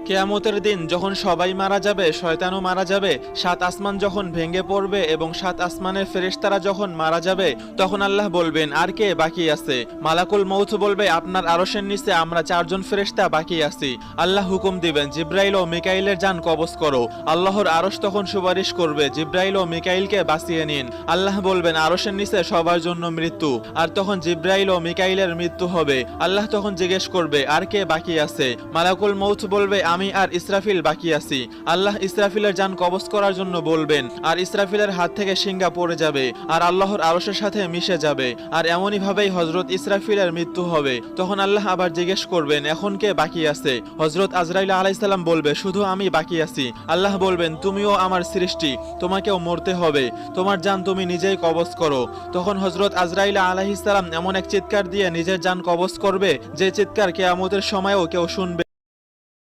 কিয়ামতের দিন যখন সবাই মারা যাবে, শয়তানও মারা যাবে, সাত আসমান যখন ভেঙে পড়বে এবং সাত আসমানের ফেরেশতারা যখন মারা যাবে, তখন আল্লাহ বলবেন, আর কে বাকি আছে? মালাকুল মউত বলবে, আপনার আরশের নিচে আমরা চারজন ফেরেশতা বাকি আছি। আল্লাহ হুকুম দিবেন, জিব্রাইল ও মিকাইলের জান কবজ করো। আল্লাহর আরশ তখন সুপারিশ করবে, জিব্রাইল ও মিকাইলকে বাঁচিয়ে নিন। আল্লাহ বলবেন, আরশের নিচে সবার জন্য মৃত্যু। আর তখন জিব্রাইল ও মিকাইলের মৃত্যু হবে। আল্লাহ তখন জিজ্ঞেস করবে, আর কে বাকি আছে? মালাকুল মউত বলবে, আমি আর ইসরাফিল বাকি আছি। আল্লাহ ইসরাফিলের জান কবজ করার জন্য বলবেন, আর ইসরাফিলের হাত থেকে শিঙ্গা পড়ে যাবে আর আল্লাহর আরশের সাথে মিশে যাবে। আর এমনই ভাবেই হযরত ইসরাফিলের মৃত্যু হবে। তখন আল্লাহ আবার জিজ্ঞেস করবেন, এখন কে বাকি আছে? হযরত আজরাইল আলাইহিস সালাম বলবে, শুধু আমি বাকি আছি। আল্লাহ বলবেন, তুমিও আমার সৃষ্টি, তোমাকেও মরতে হবে, তোমার জান তুমি নিজেই কবজ করো। তখন হযরত আজরাইল আলাইহিস সালাম এমন এক চিৎকার দিয়ে নিজের জান কবজ করবে, যে চিৎকার কিয়ামতের সময়ও কেউ শুনবে